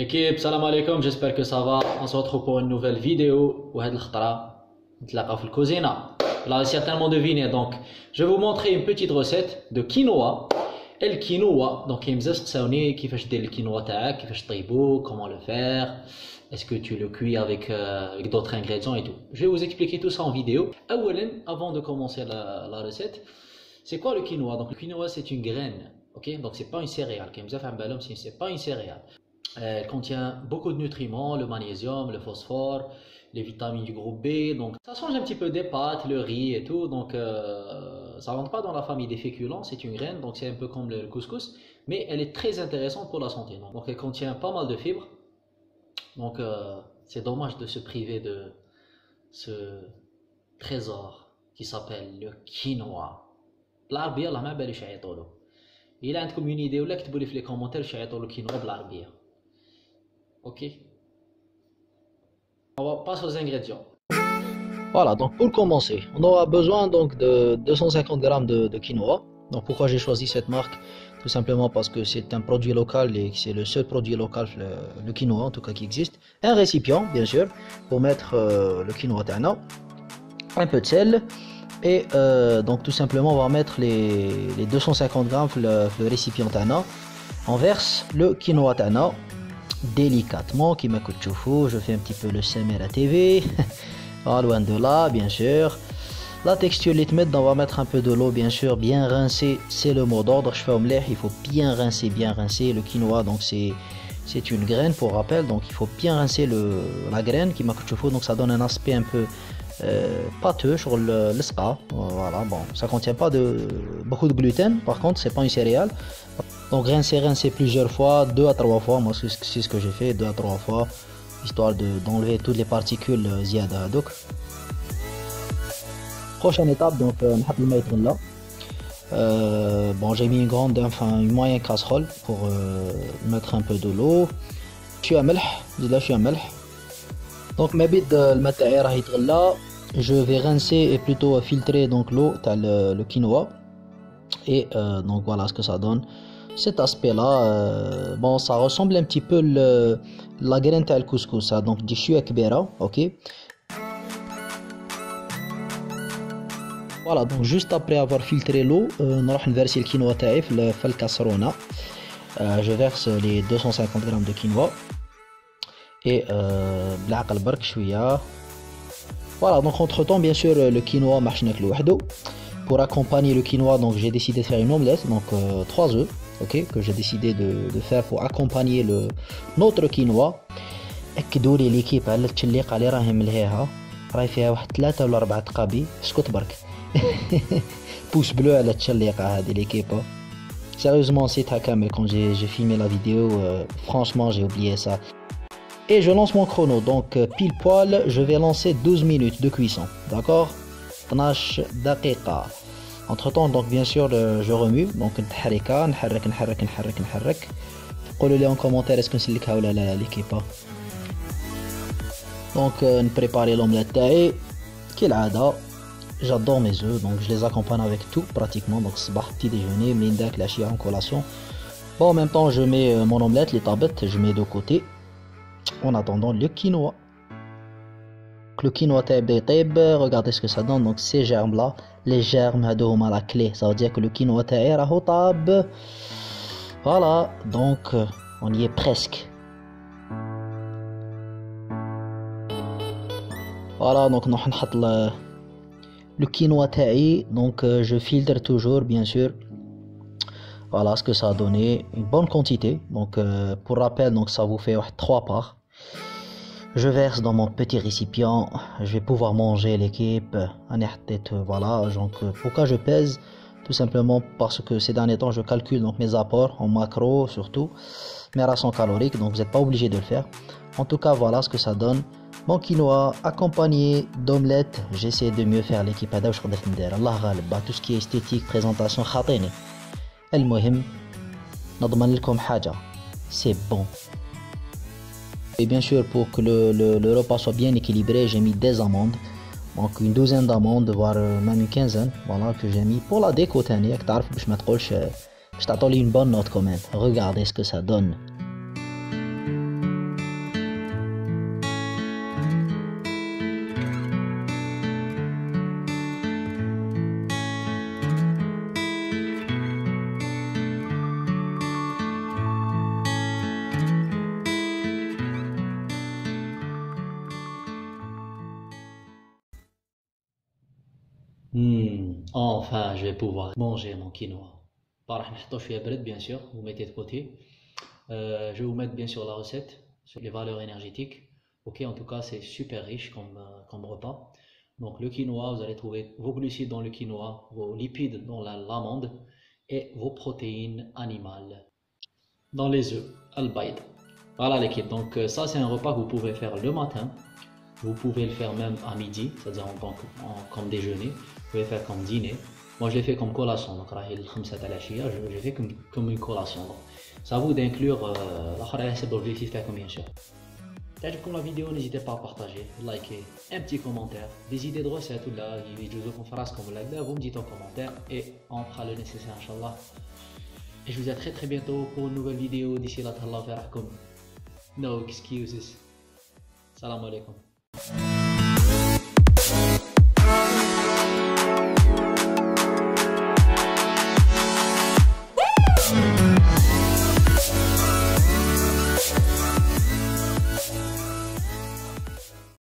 L'équipe, salam alaikum, j'espère que ça va. On se retrouve pour une nouvelle vidéo. Vous l'avez certainement deviné, donc je vais vous montrer une petite recette de quinoa. Et le quinoa, donc il me dit كيفاش دير الكينوا تاعك, كيفاش طيبو, comment le faire, est-ce que tu le cuis avec d'autres ingrédients et tout. Je vais vous expliquer tout ça en vidéo. Avant de commencer la recette, c'est quoi le quinoa? Donc le quinoa c'est une graine, ok? Donc c'est pas une céréale. C'est pas une céréale. Elle contient beaucoup de nutriments, le magnésium, le phosphore, les vitamines du groupe B. Donc ça change un petit peu des pâtes, le riz et tout. Donc ça rentre pas dans la famille des féculents, c'est une graine, donc c'est un peu comme le couscous, mais elle est très intéressante pour la santé. Donc elle contient pas mal de fibres. Donc c'est dommage de se priver de ce trésor qui s'appelle le quinoa. بالعربية الله ما باليش يعيطولو. إلا عندكم une idée ولا كتبوا لي في les commentaires واش يعيطولو quinoa بالعربية. Ok. On va passer aux ingrédients. Voilà, donc pour commencer, on aura besoin donc de 250 grammes de quinoa. Donc pourquoi j'ai choisi cette marque? Tout simplement parce que c'est un produit local et c'est le seul produit local, le quinoa en tout cas qui existe. Un récipient, bien sûr, pour mettre le quinoa tana. Un peu de sel. Et donc tout simplement on va mettre les 250 grammes le récipient tana. On verse le quinoa tana délicatement, qui m'écoute choufou. Je fais un petit peu le SMR à TV. Loin de là, bien sûr. La texture litmed, on va mettre un peu de l'eau, bien sûr, bien rincer, c'est le mot d'ordre. Je fais omelette, il faut bien rincer le quinoa. Donc c'est une graine pour rappel, donc il faut bien rincer la graine qui m'écoute choufou. Donc ça donne un aspect un peu pâteux sur le spa. Voilà, bon, ça contient pas beaucoup de gluten. Par contre, c'est pas une céréale. Donc rincer plusieurs fois, 2 à 3 fois. Moi c'est ce que j'ai fait, 2 à 3 fois, histoire d'enlever toutes les particules ziada. Donc prochaine étape, donc نحط الماء يتغلى. Bon, j'ai mis une moyenne casserole pour mettre un peu de l'eau. شويه ملح, زيد شويه ملح. Donc ما بيد الماء تاعي راه يتغلى. Je vais rincer et plutôt filtrer donc l'eau تاع le quinoa. Et donc voilà ce que ça donne. Cet aspect là, bon, ça ressemble un petit peu la graine تاع الكسكس, donc دي شويه كبيره, ok. Voilà, donc juste après avoir filtré l'eau, نروح نفرسي الكينوا تاعي في الكاسرونه. Je verse les 250 grammes de quinoa et بالعقل برك شويه. Voilà, donc entre temps bien sûr le quinoa ما حش ناكلو وحده. Pour accompagner le quinoa, donc j'ai décidé de faire une omelette, donc 3 œufs, ok, que j'ai décidé de faire pour accompagner notre quinoa. اكدوا لي ليكيب على التشليقه اللي راهي ملهيها, راهي فيها واحد 3 ولا 4 قابي. اسكت برك. بوس بلو على التشليقه هذه ليكيب. Sérieusement, c'est à كامل quand j'ai filmé la vidéo, franchement j'ai oublié ça. Et je lance mon chrono, donc pile poil, je vais lancer 12 minutes de cuisson, d'accord? 12 دقيقة. Entre temps, donc bien sûr, je remue, donc نحرك. قولوا لي en commentaire est-ce que نسلكها ولا لا l'équipe. Donc نبريباري l'omelette تاعي كالعادة. J'adore mes œufs, donc je les accompagne avec tout pratiquement. Donc صباح petit déjeuner, mindak, la chia en collation. Bon, en même temps, je mets mon omelette, les tabettes, je mets de côté. En attendant le quinoa. Le quinoa طيب, regardez ce que ça donne. Donc ces germes là, les germes هادو هما la clé, ça veut dire que le quinoa تاعي راهو طاب. Voilà, donc on y est presque. Voilà, donc نروح نحط le quinoa تاعي. Donc je filtre toujours bien sûr. Voilà ce que ça a donné, une bonne quantité. Donc pour rappel, donc ça vous fait 3 parts. Je verse dans mon petit récipient, je vais pouvoir manger l'équipe. Voilà, donc pourquoi je pèse? Tout simplement parce que ces derniers temps je calcule donc mes apports en macro, surtout mes rations caloriques, donc vous n'êtes pas obligé de le faire. En tout cas, voilà ce que ça donne. Mon quinoa accompagné d'omelette. J'essaie de mieux faire l'équipe. Allah ghalib, tout ce qui est esthétique, présentation, خاطيني. المهم نضمن لكم حاجة, c'est bon. Et bien sûr, pour que le repas soit bien équilibré, j'ai mis des amandes. Donc une douzaine d'amandes, voire même une quinzaine, voilà, que j'ai mis pour la déco. Je t'attends une bonne note quand même. Regardez ce que ça donne. Enfin, je vais pouvoir manger mon quinoa. Par bien sûr, vous mettez de côté. Je vais vous mettre bien sûr la recette, sur les valeurs énergétiques. Ok, en tout cas, c'est super riche comme repas. Donc, le quinoa, vous allez trouver vos glucides dans le quinoa, vos lipides dans l'amande et vos protéines animales dans les œufs, al-bayd. Voilà l'équipe. Donc, ça, c'est un repas que vous pouvez faire le matin. Vous pouvez le faire même à midi, c'est-à-dire comme déjeuner. Vous pouvez le faire comme dîner. Moi, je l'ai fait comme collation. Donc, j'ai fait comme une collation. Donc, c'est à vous d'inclure c'est l'objectif, bien sûr. Comme la vidéo, n'hésitez pas à partager, liker, un petit commentaire, des idées de recettes ou là, des conférences comme là, vous me dites en commentaire et on fera le nécessaire, Inch'Allah. Et je vous dis à très très bientôt pour une nouvelle vidéo. D'ici là, Allah, no excuses. Salam alaikum.